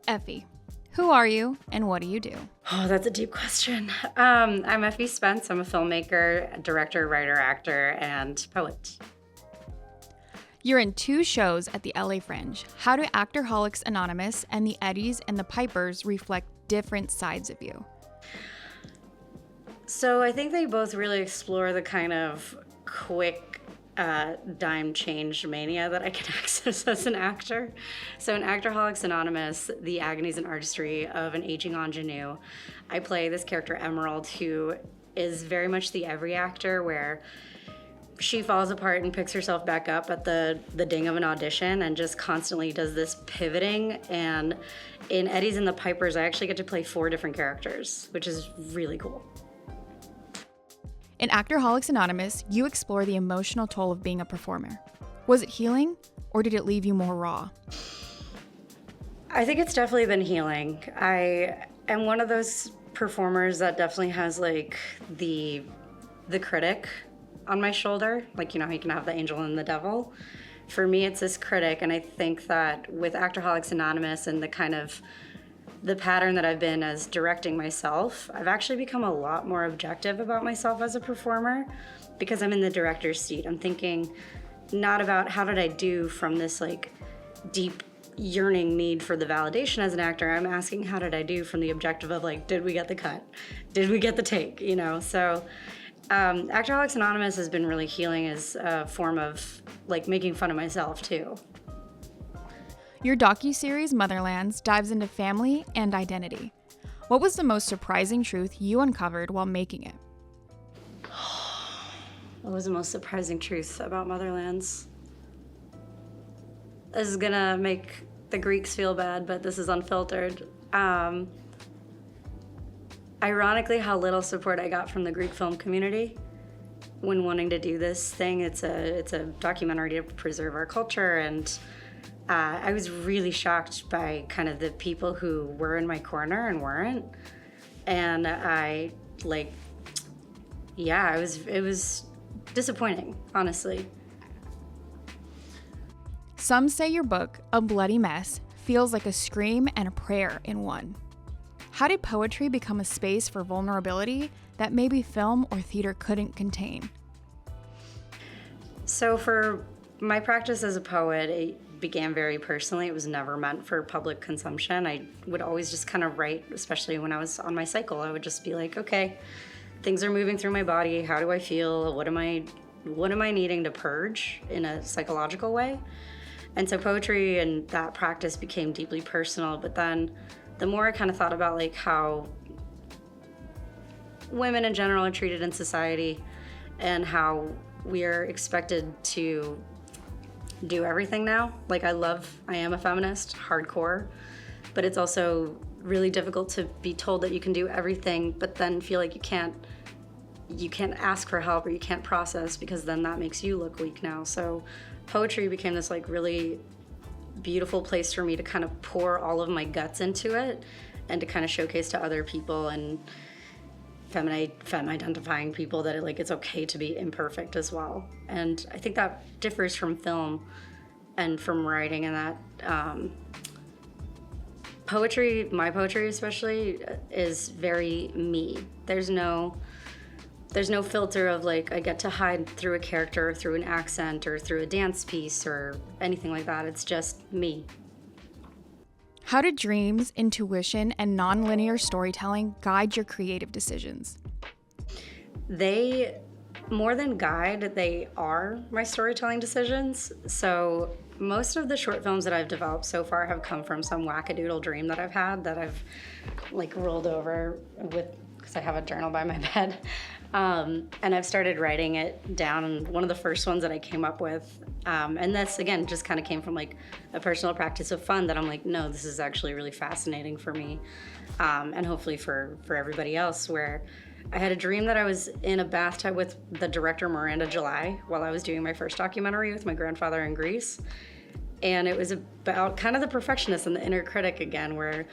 Effie. Who are you and what do you do? Oh, that's a deep question. I'm Effie Spence. I'm a filmmaker, director, writer, actor, and poet. You're in 2 shows at the LA Fringe. How do Actorholics Anonymous and the Eddies and the Pipers reflect different sides of you? So I think they both really explore the kind of quick dime change mania that I can access as an actor. So in Actorholics Anonymous, the agonies and artistry of an aging ingenue, I play this character Emerald, who is very much the every actor, where she falls apart and picks herself back up at the ding of an audition and just constantly does this pivoting. And in Eddies and the Pipers, I actually get to play 4 different characters, which is really cool. In Actorholics Anonymous, you explore the emotional toll of being a performer. Was it healing, or did it leave you more raw? I think it's definitely been healing. I am one of those performers that definitely has like the critic on my shoulder. Like, you know how you can have the angel and the devil? For me, it's this critic, and I think that with Actorholics Anonymous and the pattern that I've been as directing myself, I've actually become a lot more objective about myself as a performer because I'm in the director's seat. I'm thinking not about how did I do from this like deep yearning need for the validation as an actor. I'm asking how did I do from the objective of like, did we get the cut? Did we get the take? You know, so Actorholics Anonymous has been really healing as a form of like making fun of myself too. Your docuseries, Motherlands, dives into family and identity. What was the most surprising truth you uncovered while making it? What was the most surprising truth about Motherlands? This is gonna make the Greeks feel bad, but this is unfiltered. Ironically, how little support I got from the Greek film community when wanting to do this thing. It's a documentary to preserve our culture, and I was really shocked by kind of the people who were in my corner and weren't. And it was disappointing, honestly. Some say your book, A Bloody Mess, feels like a scream and a prayer in one. How did poetry become a space for vulnerability that maybe film or theater couldn't contain? So for my practice as a poet, it began very personally. It was never meant for public consumption. I would always just kind of write, especially when I was on my cycle. I would just be like, okay, things are moving through my body. How do I feel? What am I needing to purge in a psychological way? And so poetry and that practice became deeply personal. But then the more I kind of thought about like how women in general are treated in society and how we are expected to do everything now. Like I am a feminist, hardcore, but it's also really difficult to be told that you can do everything, but then feel like you can't ask for help or you can't process because then that makes you look weak now. So poetry became this like really beautiful place for me to kind of pour all of my guts into it and to kind of showcase to other people and femme identifying people that it's okay to be imperfect as well. And I think that differs from film and from writing, and that my poetry especially, is very me. There's no filter of like I get to hide through a character or through an accent or through a dance piece or anything like that. It's just me. How did dreams, intuition, and nonlinear storytelling guide your creative decisions? They, more than guide, they are my storytelling decisions. So most of the short films that I've developed so far have come from some wackadoodle dream that I've had that I've like rolled over with, because I have a journal by my bed. And I've started writing it down, and one of the first ones that I came up with, and this again just kind of came from like a personal practice of fun that I'm like, no, this is actually really fascinating for me, and hopefully for everybody else, where I had a dream that I was in a bathtub with the director Miranda July while I was doing my first documentary with my grandfather in Greece. And it was about kind of the perfectionist and the inner critic again, where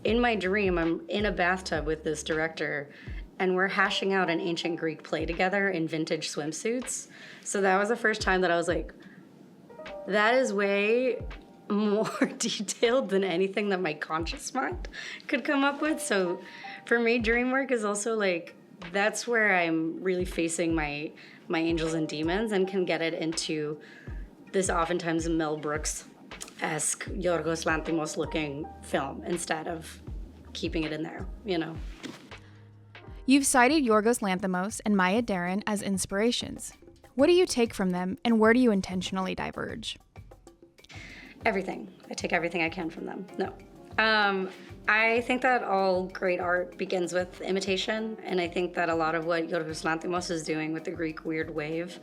in my dream I'm in a bathtub with this director and we're hashing out an ancient Greek play together in vintage swimsuits. So that was the first time that I was like, that is way more detailed than anything that my conscious mind could come up with. So for me, dream work is also like, that's where I'm really facing my angels and demons and can get it into this oftentimes Mel Brooks-esque Yorgos Lanthimos looking film instead of keeping it in there, you know. You've cited Yorgos Lanthimos and Maya Deren as inspirations. What do you take from them, and where do you intentionally diverge? Everything. I take everything I can from them. No. I think that all great art begins with imitation, and I think that a lot of what Yorgos Lanthimos is doing with the Greek weird wave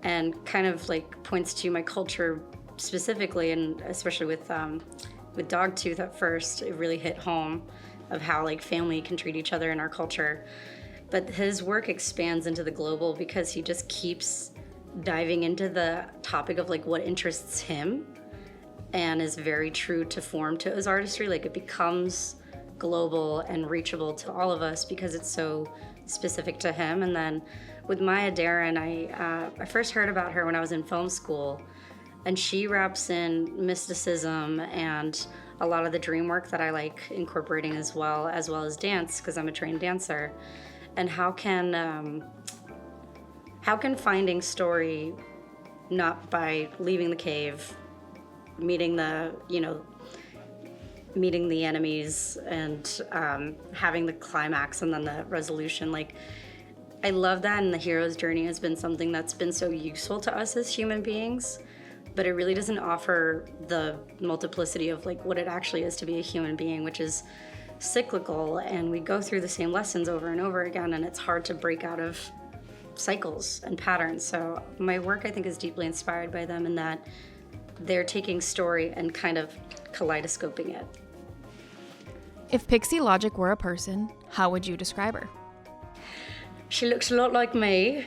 and kind of like points to my culture specifically, and especially with Dogtooth at first, it really hit home of how like family can treat each other in our culture. But his work expands into the global because he just keeps diving into the topic of like what interests him and is very true to form to his artistry. Like it becomes global and reachable to all of us because it's so specific to him. And then with Maya Deren, I first heard about her when I was in film school, and she wraps in mysticism and a lot of the dream work that I like incorporating as well as dance, because I'm a trained dancer. And how can finding story, not by leaving the cave, meeting the enemies and having the climax and then the resolution, like I love that, and the hero's journey has been something that's been so useful to us as human beings, but it really doesn't offer the multiplicity of like what it actually is to be a human being, which is cyclical, and we go through the same lessons over and over again, and it's hard to break out of cycles and patterns. So my work, I think, is deeply inspired by them in that they're taking story and kind of kaleidoscoping it. If Pixie Logic were a person, how would you describe her? She looks a lot like me.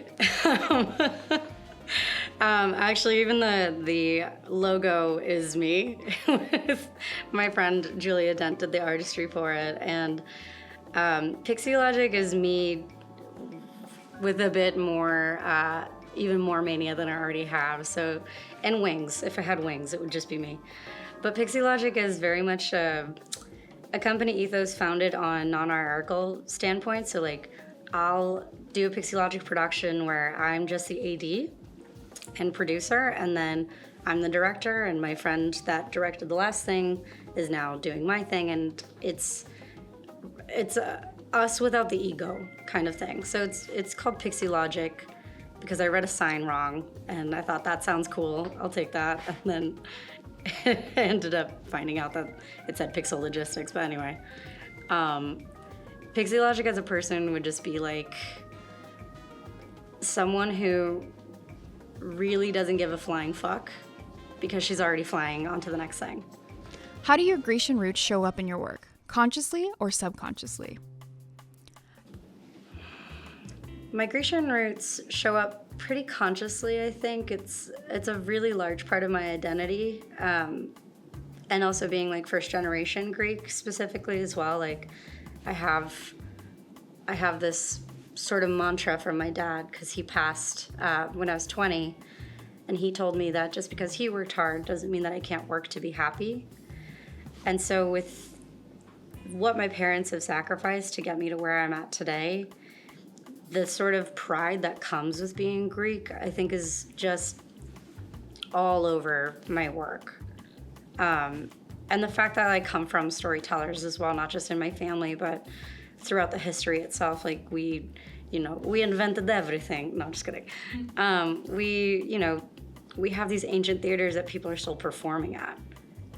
Actually, even the logo is me. My friend Julia Dent did the artistry for it, and Pixie Logic is me with a bit more, even more mania than I already have. So, and wings. If I had wings, it would just be me. But Pixie Logic is very much a company ethos founded on non-hierarchical standpoint. So, like, I'll do a Pixie Logic production where I'm just the AD and producer, and then I'm the director, and my friend that directed the last thing is now doing my thing, and it's us without the ego kind of thing. So it's called Pixie Logic because I read a sign wrong, and I thought that sounds cool, I'll take that, and then I ended up finding out that it said Pixel Logistics. But anyway, Pixie Logic as a person would just be like someone who really doesn't give a flying fuck because she's already flying on to the next thing. How do your Grecian roots show up in your work, consciously or subconsciously? My Grecian roots show up pretty consciously, I think. It's a really large part of my identity, and also being like first generation Greek specifically as well. Like I have this sort of mantra from my dad because he passed when I was 20, and he told me that just because he worked hard doesn't mean that I can't work to be happy. And so with what my parents have sacrificed to get me to where I'm at today, the sort of pride that comes with being Greek, I think, is just all over my work. And the fact that I come from storytellers as well, not just in my family, but throughout the history itself. Like we invented everything. No, I'm just kidding. We have these ancient theaters that people are still performing at.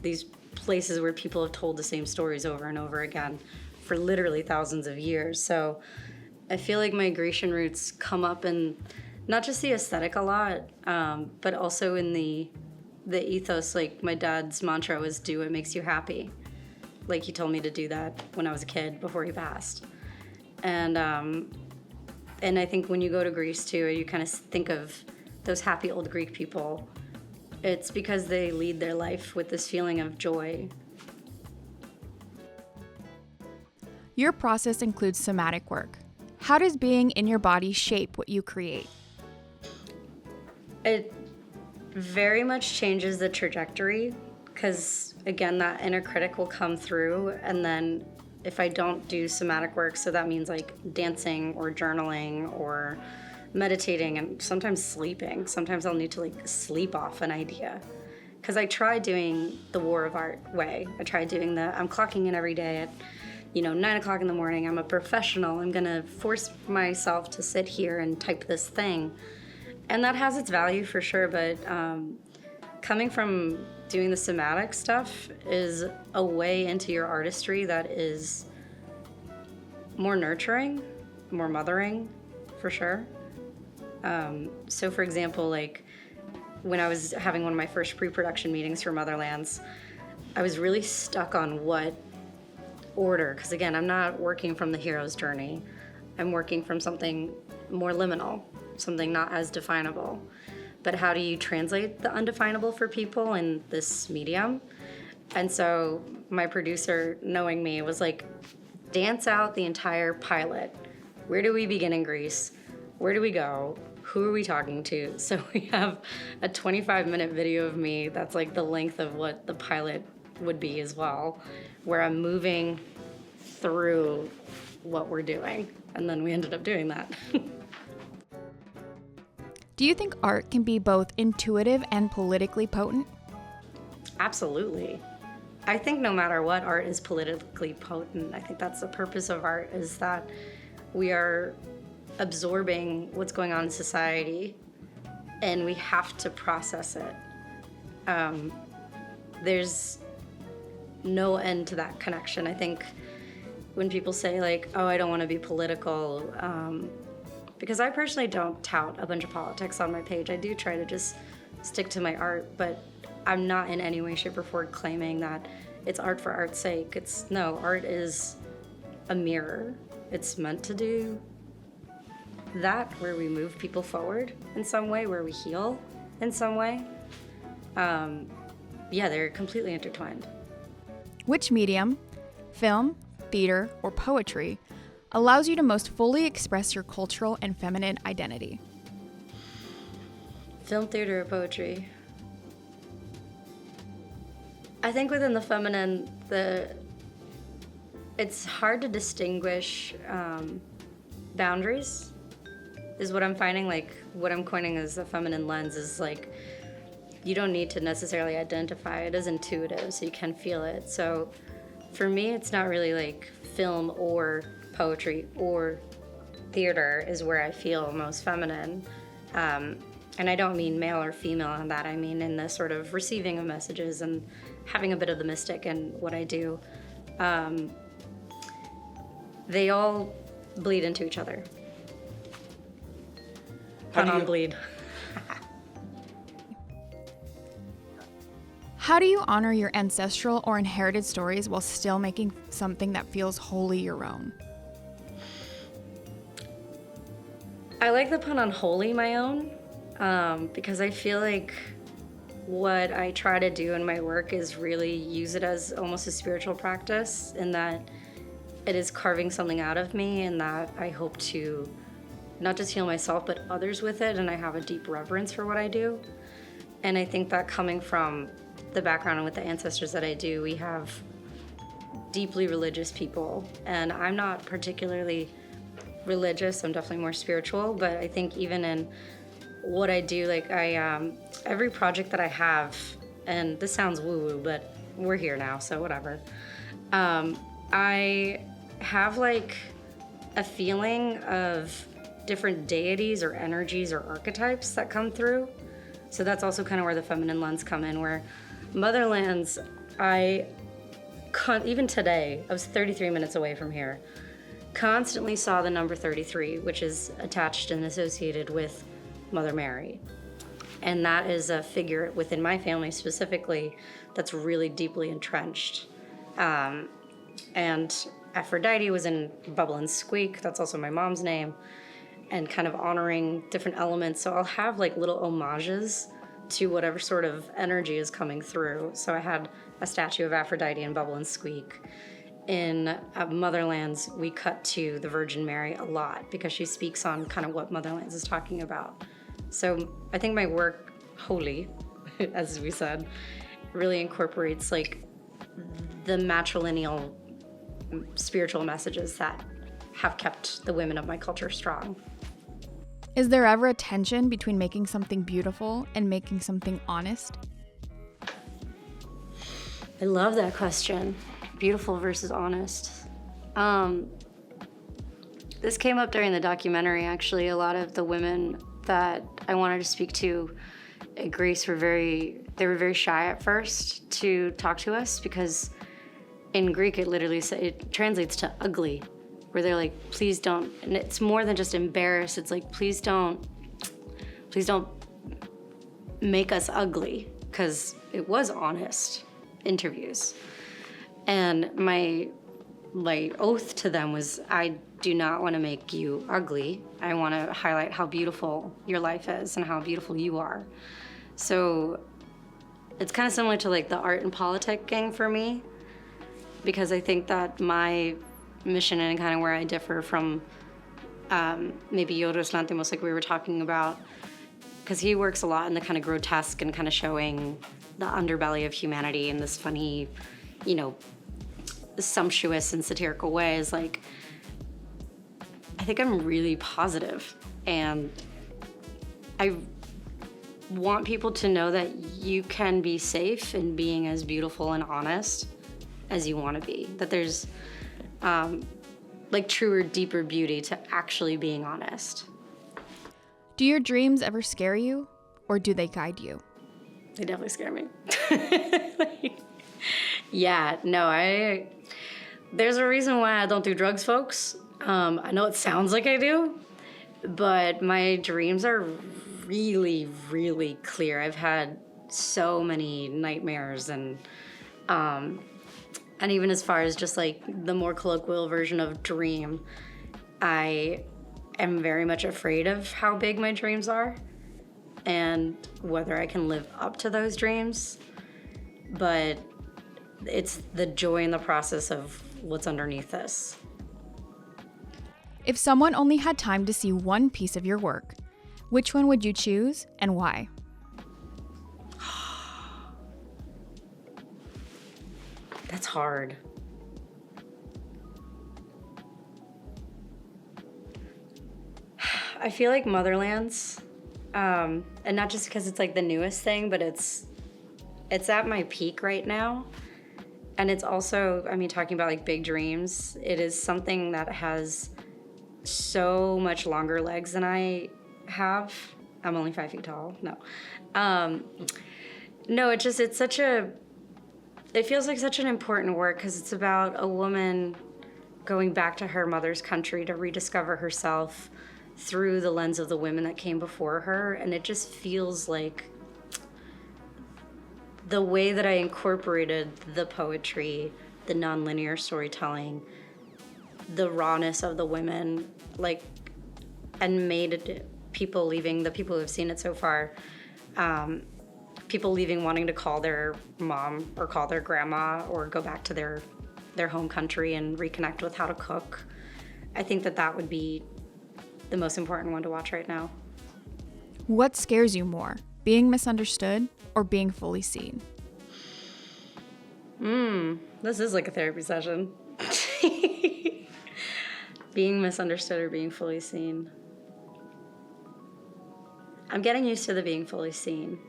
These places where people have told the same stories over and over again for literally thousands of years. So I feel like my Grecian roots come up in not just the aesthetic a lot, but also in the ethos. Like my dad's mantra was, do what makes you happy. Like he told me to do that when I was a kid before he passed. And I think when you go to Greece too, you kind of think of those happy old Greek people. It's because they lead their life with this feeling of joy. Your process includes somatic work. How does being in your body shape what you create? It very much changes the trajectory because again, that inner critic will come through, and then if I don't do somatic work, so that means like dancing or journaling or meditating and sometimes sleeping. Sometimes I'll need to like sleep off an idea. Because I tried doing the War of Art way. I tried doing I'm clocking in every day at 9 o'clock in the morning. I'm a professional. I'm gonna force myself to sit here and type this thing. And that has its value for sure, but coming from doing the somatic stuff is a way into your artistry that is more nurturing, more mothering, for sure. So for example, like when I was having one of my first pre-production meetings for Motherlands, I was really stuck on what order, because again, I'm not working from the hero's journey. I'm working from something more liminal, something not as definable. But how do you translate the undefinable for people in this medium? And so my producer, knowing me, was like, dance out the entire pilot. Where do we begin in Greece? Where do we go? Who are we talking to? So we have a 25-minute video of me that's like the length of what the pilot would be as well, where I'm moving through what we're doing. And then we ended up doing that. Do you think art can be both intuitive and politically potent? Absolutely. I think no matter what, art is politically potent. I think that's the purpose of art, is that we are absorbing what's going on in society and we have to process it. There's no end to that connection. I think when people say like, oh, I don't want to be political, because I personally don't tout a bunch of politics on my page. I do try to just stick to my art, but I'm not in any way, shape, or form claiming that it's art for art's sake. Art is a mirror. It's meant to do that, where we move people forward in some way, where we heal in some way. They're completely intertwined. Which medium, film, theater, or poetry, allows you to most fully express your cultural and feminine identity? Film, theater, or poetry? I think within the feminine, it's hard to distinguish boundaries, is what I'm finding. Like, what I'm coining as a feminine lens is like, you don't need to necessarily identify it as intuitive, so you can feel it. So for me, it's not really like film or poetry or theater is where I feel most feminine. And I don't mean male or female on that. I mean in the sort of receiving of messages and having a bit of the mystic in what I do. They all bleed into each other. Pun on bleed. How do you honor your ancestral or inherited stories while still making something that feels wholly your own? I like the pun on wholly my own, because I feel like what I try to do in my work is really use it as almost a spiritual practice, in that it is carving something out of me, and that I hope to not just heal myself, but others with it, and I have a deep reverence for what I do. And I think that coming from the background and with the ancestors that I do, we have deeply religious people, and I'm not particularly religious. I'm definitely more spiritual, but I think even in what I do, like every project that I have, and this sounds woo-woo, but we're here now, so whatever. I have like a feeling of different deities or energies or archetypes that come through. So that's also kind of where the feminine lens come in, where Motherlands, even today, I was 33 minutes away from here, constantly saw the number 33, which is attached and associated with Mother Mary. And that is a figure within my family specifically that's really deeply entrenched. And Aphrodite was in Bubble and Squeak, that's also my mom's name, and kind of honoring different elements. So I'll have like little homages to whatever sort of energy is coming through. So I had a statue of Aphrodite in Bubble and Squeak. In Motherlands, we cut to the Virgin Mary a lot because she speaks on kind of what Motherlands is talking about. So I think my work, holy, as we said, really incorporates like the matrilineal spiritual messages that have kept the women of my culture strong. Is there ever a tension between making something beautiful and making something honest? I love that question. Beautiful versus honest. This came up during the documentary, actually. A lot of the women that I wanted to speak to at Greece were very shy at first to talk to us, because in Greek it translates to ugly, where they're like, please don't, and it's more than just embarrassed, it's like, please don't make us ugly, because it was honest interviews. And my oath to them was, I do not want to make you ugly. I want to highlight how beautiful your life is and how beautiful you are. So it's kind of similar to like the art and politicking for me, because I think that my mission and kind of where I differ from maybe Yorgos Lanthimos, like we were talking about, because he works a lot in the kind of grotesque and kind of showing the underbelly of humanity in this funny, you know, sumptuous and satirical way, is like, I think I'm really positive, and I want people to know that you can be safe in being as beautiful and honest as you want to be, that there's like truer, deeper beauty to actually being honest. Do your dreams ever scare you, or do they guide you? They definitely scare me. Yeah, no, there's a reason why I don't do drugs, folks. I know it sounds like I do, but my dreams are really, really clear. I've had so many nightmares, and even as far as just like the more colloquial version of dream, I am very much afraid of how big my dreams are and whether I can live up to those dreams. But it's the joy in the process of what's underneath this. If someone only had time to see one piece of your work, which one would you choose and why? That's hard. I feel like Motherlands, and not just because it's like the newest thing, but it's at my peak right now. And it's also, I mean, talking about like big dreams, it is something that has so much longer legs than I have. I'm only 5 feet tall. No. No, it feels like such an important work, because it's about a woman going back to her mother's country to rediscover herself through the lens of the women that came before her. And it just feels like the way that I incorporated the poetry, the nonlinear storytelling, the rawness of the women, like, and made it people leaving, the people who have seen it so far, people leaving wanting to call their mom or call their grandma or go back to their home country and reconnect with how to cook. I think that would be the most important one to watch right now. What scares you more, being misunderstood or being fully seen? This is like a therapy session. Being misunderstood or being fully seen. I'm getting used to the being fully seen.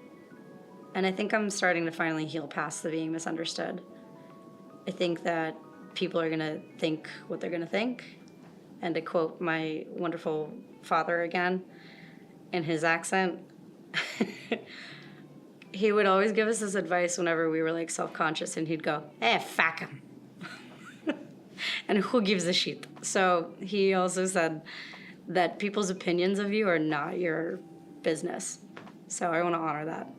And I think I'm starting to finally heal past the being misunderstood. I think that people are gonna think what they're gonna think. And to quote my wonderful father again, in his accent, he would always give us this advice whenever we were like self-conscious, and he'd go, fuck him. And who gives a shit? So he also said that people's opinions of you are not your business. So I want to honor that.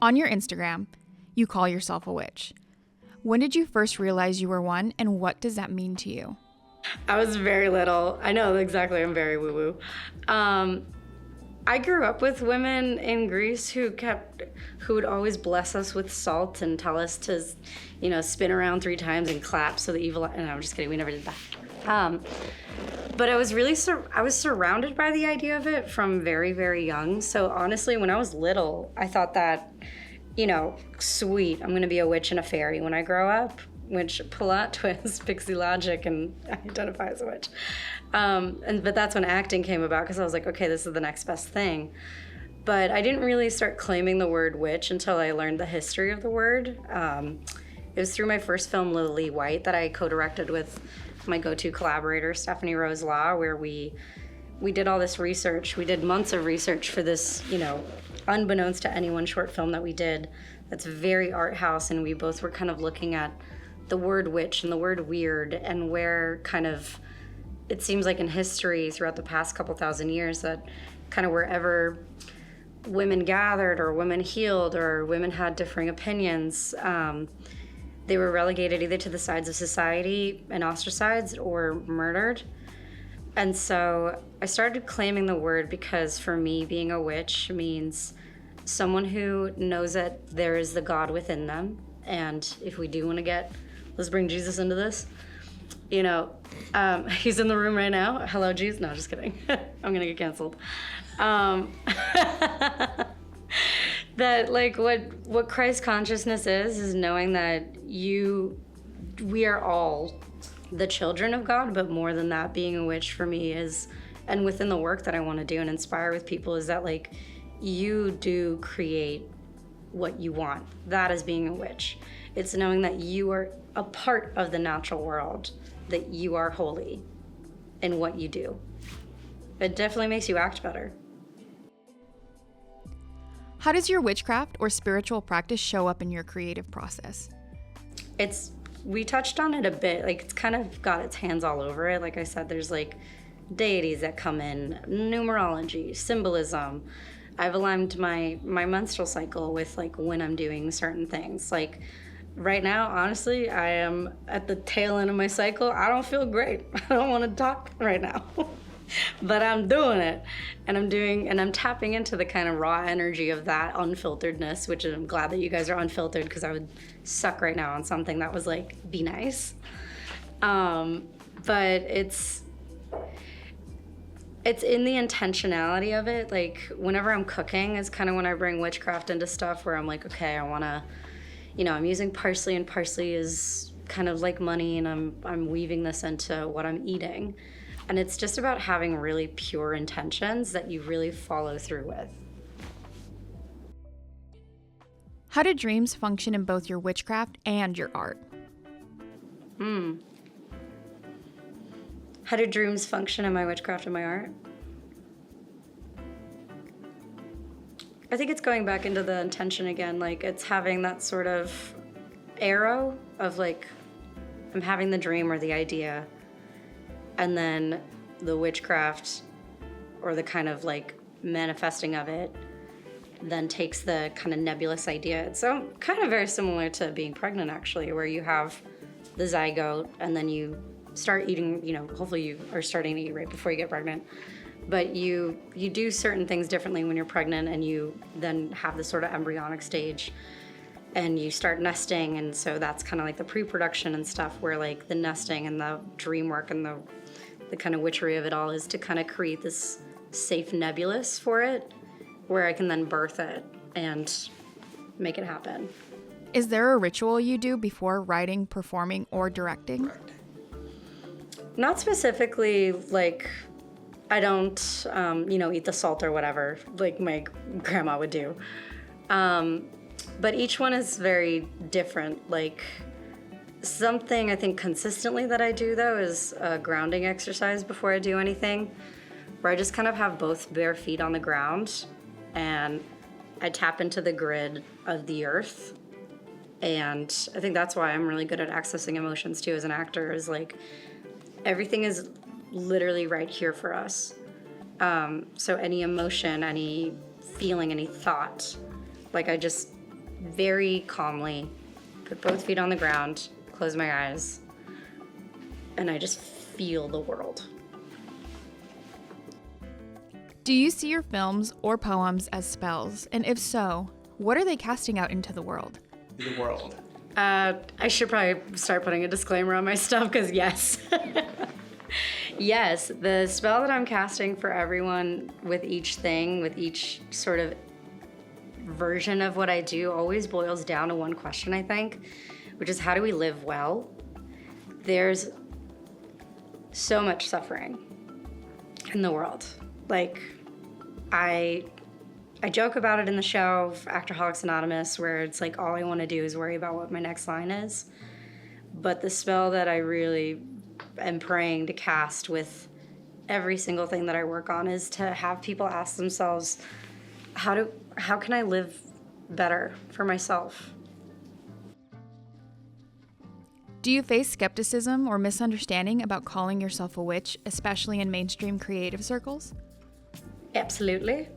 On your Instagram, you call yourself a witch. When did you first realize you were one, and what does that mean to you? I was very little. I know exactly. I'm very woo-woo. I grew up with women in Greece who would always bless us with salt and tell us to, spin around 3 times and clap so the evil. No, I'm just kidding. We never did that. But I was really I was surrounded by the idea of it from very, very young. So honestly, when I was little, I thought that sweet, I'm going to be a witch and a fairy when I grow up, which plot twist, pixie logic, and I identify as a witch. But that's when acting came about, because I was like, okay, this is the next best thing. But I didn't really start claiming the word witch until I learned the history of the word. It was through my first film, Lily White, that I co-directed with my go-to collaborator, Stephanie Rose Law, where we did all this research. We did months of research for this, unbeknownst to anyone, short film that we did that's very art house, and we both were kind of looking at the word witch and the word weird, and where kind of, it seems like in history throughout the past couple thousand years that kind of wherever women gathered or women healed or women had differing opinions, they were relegated either to the sides of society and ostracized or murdered. And so I started claiming the word because for me, being a witch means someone who knows that there is the God within them. And if we do want to let's bring Jesus into this. He's in the room right now. Hello, Jesus. No, just kidding. I'm going to get canceled. That like what Christ consciousness is knowing that we are all the children of God, but more than that, being a witch for me is, and within the work that I want to do and inspire with people, is that like you do create what you want. That is being a witch. It's knowing that you are a part of the natural world, that you are holy in what you do. It definitely makes you act better. How does your witchcraft or spiritual practice show up in your creative process? We touched on it a bit. Like, it's kind of got its hands all over it. Like I said, there's like deities that come in, numerology, symbolism. I've aligned my menstrual cycle with like when I'm doing certain things. Like right now, honestly, I am at the tail end of my cycle. I don't feel great. I don't want to talk right now. But I'm doing it, and I'm tapping into the kind of raw energy of that unfilteredness, which I'm glad that you guys are unfiltered, because I would suck right now on something that was like, be nice. But it's in the intentionality of it. Like whenever I'm cooking is kind of when I bring witchcraft into stuff, where I'm like, okay, I want to, I'm using parsley, and parsley is kind of like money, and I'm weaving this into what I'm eating. And it's just about having really pure intentions that you really follow through with. How do dreams function in both your witchcraft and your art? How do dreams function in my witchcraft and my art? I think it's going back into the intention again. Like, it's having that sort of arrow of like, I'm having the dream or the idea, and then the witchcraft or the kind of like manifesting of it then takes the kind of nebulous idea. It's so kind of very similar to being pregnant, actually, where you have the zygote and then you start eating, hopefully you are starting to eat right before you get pregnant. But you do certain things differently when you're pregnant, and you then have this sort of embryonic stage and you start nesting. And so that's kind of like the pre-production and stuff, where like the nesting and the dream work and the kind of witchery of it all is to kind of create this safe nebulous for it, where I can then birth it and make it happen. Is there a ritual you do before writing, performing, or directing? Not specifically, like I don't, eat the salt or whatever, like my grandma would do. But each one is very different. Like, something I think consistently that I do, though, is a grounding exercise before I do anything, where I just kind of have both bare feet on the ground, and I tap into the grid of the earth. And I think that's why I'm really good at accessing emotions, too, as an actor, is like, everything is literally right here for us. So any emotion, any feeling, any thought, like I just very calmly put both feet on the ground, close my eyes, and I just feel the world. Do you see your films or poems as spells? And if so, what are they casting out into the world? The world. I should probably start putting a disclaimer on my stuff, because yes. Yes, the spell that I'm casting for everyone with each thing, with each sort of version of what I do always boils down to one question, I think, which is how do we live well? There's so much suffering in the world. Like, I joke about it in the show, Actorholics Anonymous, where it's like all I want to do is worry about what my next line is. But the spell that I really am praying to cast with every single thing that I work on is to have people ask themselves, how can I live better for myself? Do you face skepticism or misunderstanding about calling yourself a witch, especially in mainstream creative circles? Absolutely.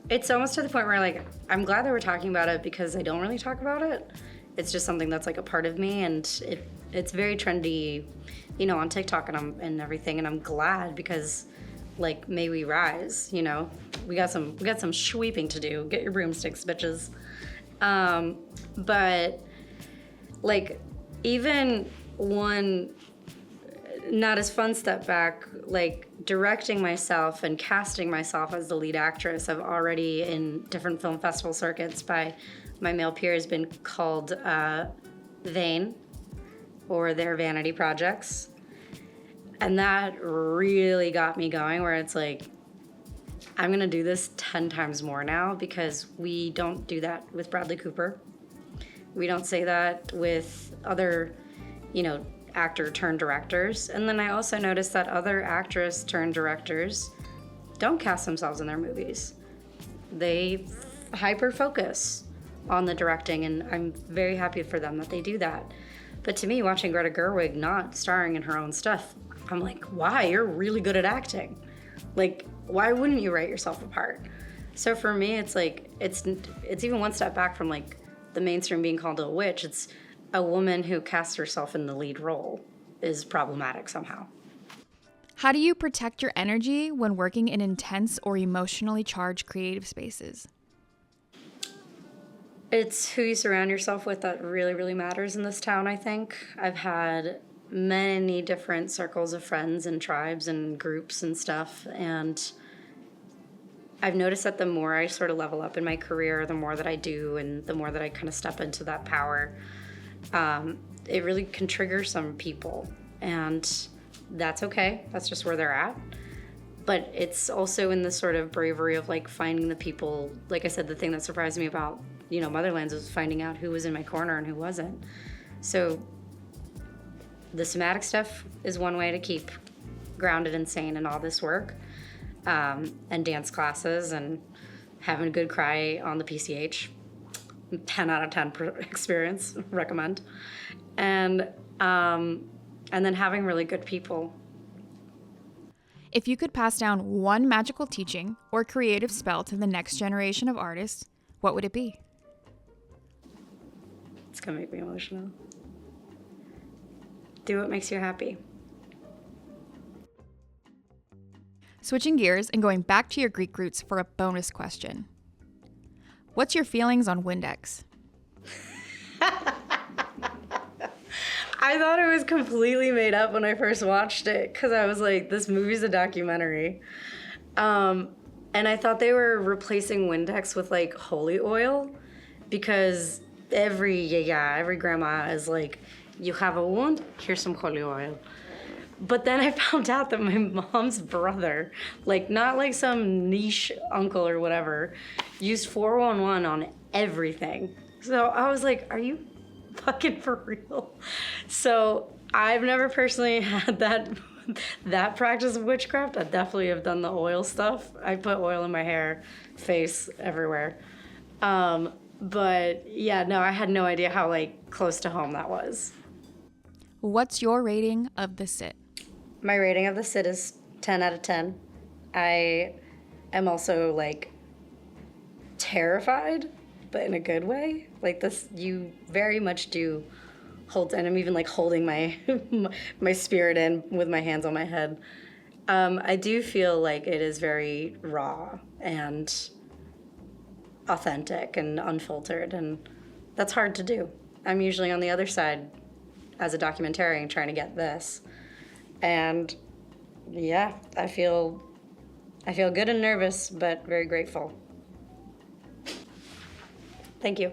It's almost to the point where, like, I'm glad that we're talking about it because I don't really talk about it. It's just something that's like a part of me, and it's very trendy, you know, on TikTok and everything. And I'm glad because, like, may we rise. You know, we got some sweeping to do. Get your broomsticks, bitches. But like, even one not as fun step back, like directing myself and casting myself as the lead actress, I've already in different film festival circuits by my male peers been called vain or their vanity projects. And that really got me going, where it's like, I'm gonna do this 10 times more now, because we don't do that with Bradley Cooper. We don't say that with other, you know, actor turned directors. And then I also noticed that other actress turned directors don't cast themselves in their movies. They hyper focus on the directing, and I'm very happy for them that they do that. But to me, watching Greta Gerwig not starring in her own stuff, I'm like, why? You're really good at acting. Like, why wouldn't you write yourself a part? So for me, it's like, it's even one step back from like the mainstream being called a witch. It's a woman who casts herself in the lead role is problematic somehow. How do you protect your energy when working in intense or emotionally charged creative spaces? It's who you surround yourself with that really, really matters in this town, I think. I've had many different circles of friends and tribes and groups and stuff, and I've noticed that the more I sort of level up in my career, the more that I do and the more that I kind of step into that power, it really can trigger some people, and that's okay. That's just where they're at. But it's also in the sort of bravery of like finding the people. Like I said, the thing that surprised me about, you know, Motherlands was finding out who was in my corner and who wasn't. So the somatic stuff is one way to keep grounded and sane in all this work, and dance classes and having a good cry on the PCH. 10 out of 10 experience, recommend. And then having really good people. If you could pass down one magical teaching or creative spell to the next generation of artists, what would it be? It's gonna make me emotional. Do what makes you happy. Switching gears and going back to your Greek roots for a bonus question. What's your feelings on Windex? I thought it was completely made up when I first watched it, because I was like, this movie's a documentary. And I thought they were replacing Windex with like holy oil, because every grandma is like, you have a wound, here's some holy oil. But then I found out that my mom's brother, like not like some niche uncle or whatever, used 411 on everything. So I was like, are you fucking for real? So I've never personally had that practice of witchcraft. I definitely have done the oil stuff. I put oil in my hair, face, everywhere. But yeah, no, I had no idea how like close to home that was. What's your rating of The Sit? My rating of The Sit is 10 out of 10. I am also like terrified, but in a good way. Like this, you very much do hold, and I'm even like holding my my spirit in with my hands on my head. I do feel like it is very raw and authentic and unfiltered, and that's hard to do. I'm usually on the other side as a documentarian trying to get this. And yeah, I feel good and nervous, but very grateful. Thank you.